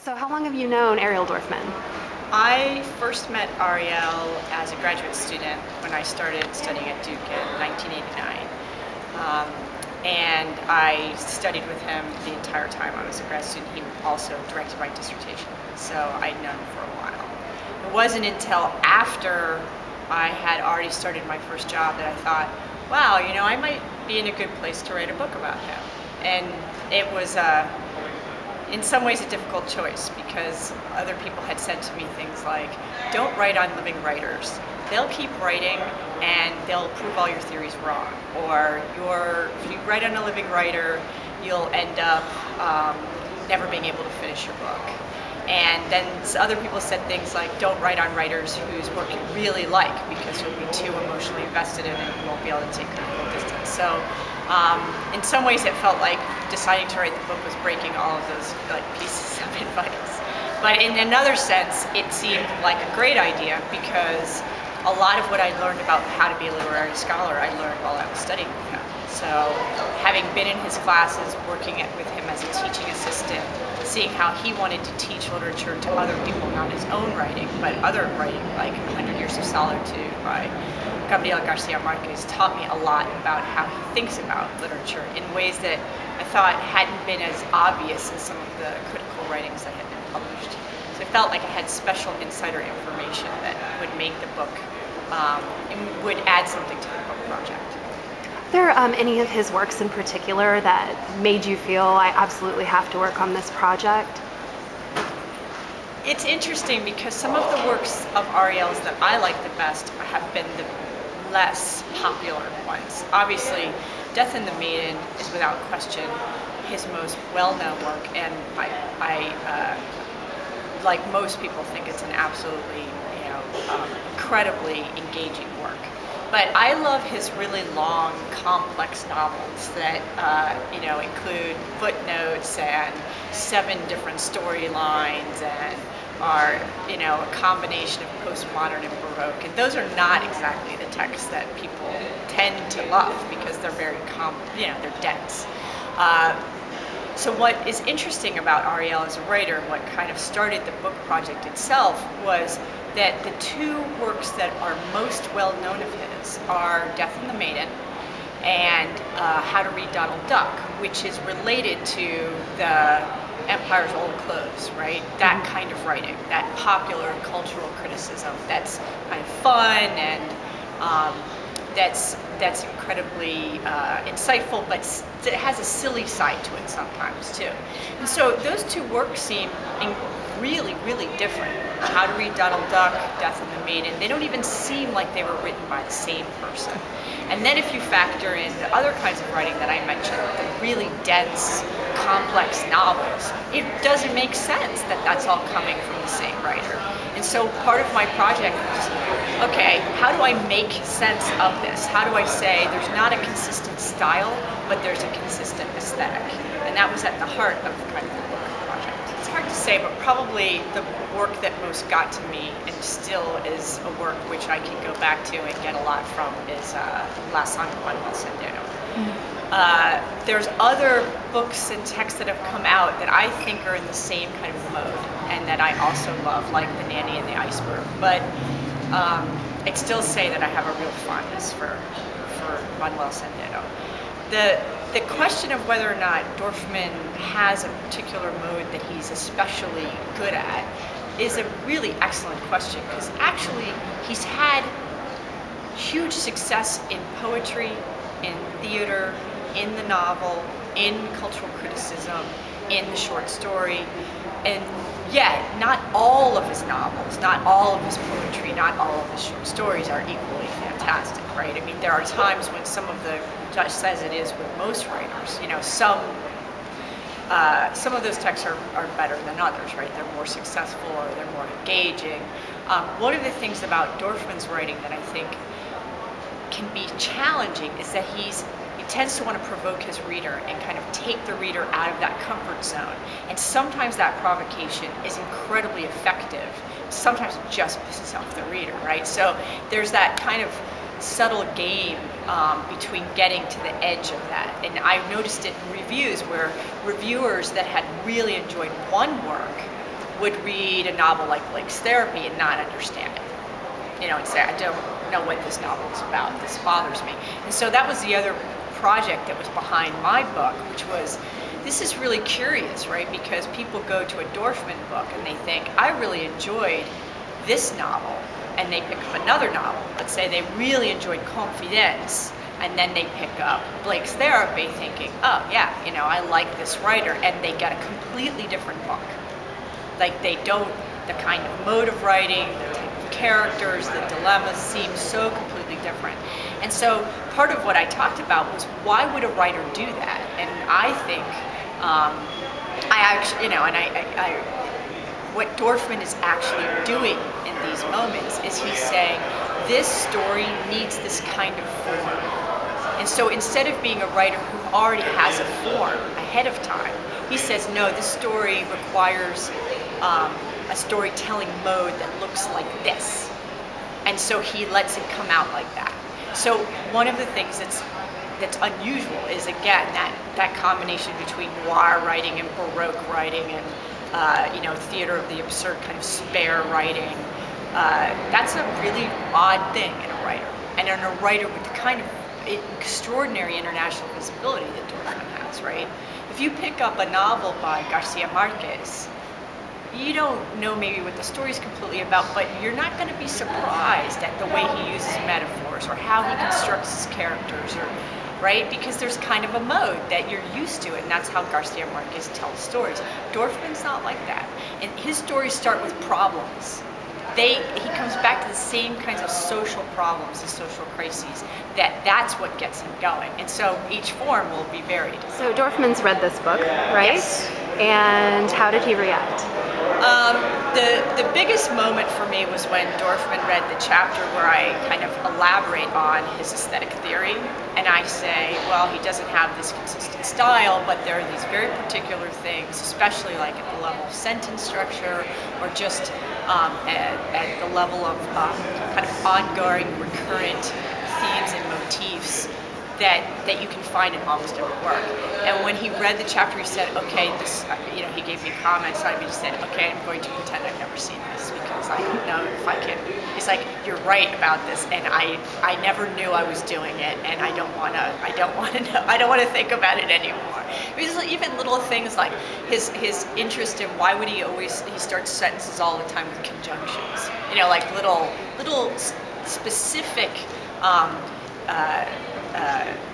So how long have you known Ariel Dorfman? I first met Ariel as a graduate student when I started studying at Duke in 1989. And I studied with him the entire time I was a grad student. He also directed my dissertation, so I'd known him for a while. It wasn't until after I had already started my first job that I thought, wow, I might be in a good place to write a book about him. And it was in some ways a difficult choice because other people had said to me things like, don't write on living writers. They'll keep writing and they'll prove all your theories wrong. Or if you write on a living writer, you'll end up never being able to finish your book. And then other people said things like, don't write on writers whose work you really like because you'll be too emotionally invested in it and you won't be able to take critical distance. So in some ways it felt like deciding to write the book was breaking all of those pieces of advice. But in another sense, it seemed like a great idea because a lot of what I learned about how to be a literary scholar, I learned while I was studying with him. So having been in his classes, working with him as a teaching assistant, seeing how he wanted to teach literature to other people, not his own writing, but other writing, like 100 Years of Solitude by Gabriel Garcia Marquez, taught me a lot about how he thinks about literature in ways that I thought hadn't been as obvious in some of the critical writings that had been published. So I felt like I had special insider information that would make the book, and would add something to the book project. Are there any of his works in particular that made you feel I absolutely have to work on this project? It's interesting because some of the works of Ariel's that I like the best have been the less popular ones. Obviously, Death and the Maiden is without question his most well-known work, and I like most people, think it's an absolutely incredibly engaging work. But I love his really long, complex novels that include footnotes and 7 different storylines and are a combination of postmodern and Baroque. And those are not exactly the texts that people tend to love because they're very they're dense. So what is interesting about Ariel as a writer, and what kind of started the book project itself, was that the 2 works that are most well known of his are Death and the Maiden and How to Read Donald Duck, which is related to the Empire's Old Clothes, right? That kind of writing, that popular cultural criticism that's kind of fun and that's incredibly insightful, but it has a silly side to it sometimes too. And so those 2 works seem really, really different. How to Read Donald Duck, Death and the Maiden, they don't even seem like they were written by the same person. And then if you factor in the other kinds of writing that I mentioned, the really dense, complex novels, it doesn't make sense that that's all coming from the same writer. And so part of my project was, okay, how do I make sense of this? How do I say there's not a consistent style, but there's a consistent aesthetic? And that was at the heart of the kind of the book project. It's hard to say, but probably the work that most got to me, and still is a work which I can go back to and get a lot from, is Last Song of Manuel Sandero. There's other books and texts that have come out that I think are in the same kind of mode and that I also love, like The Nanny and the Iceberg. But I'd still say that I have a real fondness for Manuel Sandero. The question of whether or not Dorfman has a particular mode that he's especially good at is a really excellent question, because actually he's had huge success in poetry, in theater, in the novel, in cultural criticism, in the short story, and yet not all of his novels, not all of his poetry, not all of his short stories are equally fantastic, right? I mean, there are times when some of the, just as it is with most writers, some of those texts are better than others, right? They're more successful or they're more engaging. One of the things about Dorfman's writing that I think can be challenging is that he tends to want to provoke his reader and kind of take the reader out of that comfort zone. And sometimes that provocation is incredibly effective. Sometimes it just pisses off the reader, right? So there's that kind of subtle game between getting to the edge of that. And I noticed it in reviews where reviewers that had really enjoyed one work would read a novel like Blake's Therapy and not understand it. You know, and say, I don't know what this novel is about. This bothers me. And so that was the other project that was behind my book, which was, this is really curious, right? Because people go to a Dorfman book and they think, I really enjoyed this novel, and they pick up another novel. Let's say they really enjoyed Confidence, and then they pick up Blake's Therapy thinking, oh yeah, you know, I like this writer, and they get a completely different book. Like they don't, the kind of mode of writing, the type of characters, the dilemmas seem so completely different. And so part of what I talked about was, why would a writer do that? And I think, I actually, you know, and what Dorfman is actually doing in these moments is he's saying, this story needs this kind of form. And so instead of being a writer who already has a form ahead of time, he says, no, this story requires a storytelling mode that looks like this. And so he lets it come out like that. So one of the things that's unusual is, again, that combination between noir writing and Baroque writing and you know, theater of the absurd kind of spare writing. That's a really odd thing in a writer, and in a writer with the kind of extraordinary international visibility that Dorfman has, right? If you pick up a novel by Garcia Marquez, you don't know maybe what the story is completely about, but you're not going to be surprised at the way he uses metaphors or how he constructs his characters, or right? Because there's kind of a mode that you're used to, and that's how Garcia Marquez tells stories. Dorfman's not like that, and his stories start with problems. He comes back to the same kinds of social problems and social crises. That's what gets him going, and so each form will be varied. So Dorfman's read this book, right? Yes. And how did he react? The biggest moment for me was when Dorfman read the chapter where I kind of elaborate on his aesthetic theory, and I say, well, he doesn't have this consistent style, but there are these very particular things, especially like at the level of sentence structure, or just at the level of kind of ongoing, recurrent themes and motifs that you can find in almost every work. And when he read the chapter, he said, okay, this, you know, he gave me comments, and he said, okay, I'm going to pretend I've never seen this, because I don't know if I can. He's like, you're right about this, and I never knew I was doing it, and I don't want to think about it anymore. Because even little things like his interest in, why would he starts sentences all the time with conjunctions, you know, like little specific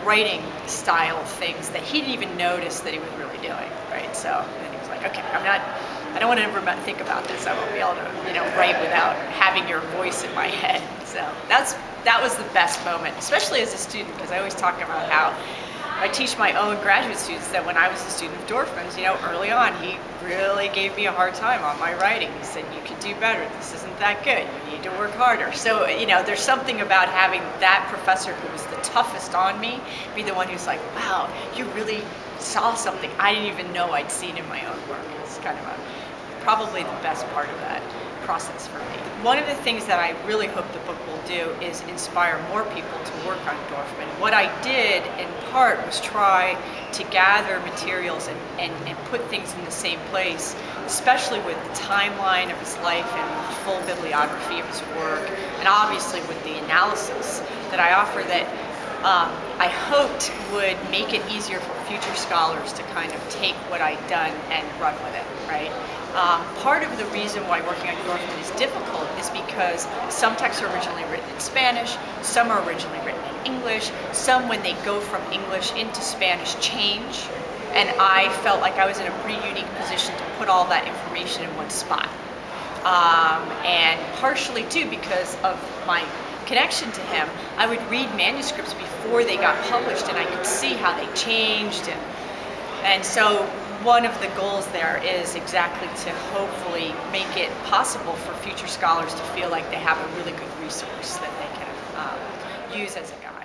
writing style things that he didn't even notice that he was really doing, right? So then he was like, okay, I don't want to ever think about this. I won't be able to, you know, write without having your voice in my head. So that was the best moment, especially as a student, because I always talk about how I teach my own graduate students that when I was a student of Dorfman's, you know, early on, he really gave me a hard time on my writing. He said, you could do better. This isn't that good. You need to work harder. So, you know, there's something about having that professor who was the toughest on me be the one who's like, wow, you really saw something I didn't even know I'd seen in my own work. It's kind of probably the best part of that process for me. One of the things that I really hope the book will do is inspire more people to work on Dorfman. What I did in part was try to gather materials and put things in the same place, especially with the timeline of his life and the full bibliography of his work, and obviously with the analysis that I offer that I hoped would make it easier for future scholars to kind of take what I'd done and run with it, right? Part of the reason why working on Dorfman is difficult is because some texts are originally written in Spanish, some are originally written in English, some, when they go from English into Spanish, change, and I felt like I was in a pretty unique position to put all that information in one spot. And partially too because of my connection to him, I would read manuscripts before they got published, and I could see how they changed, and so one of the goals there is exactly to hopefully make it possible for future scholars to feel like they have a really good resource that they can use as a guide.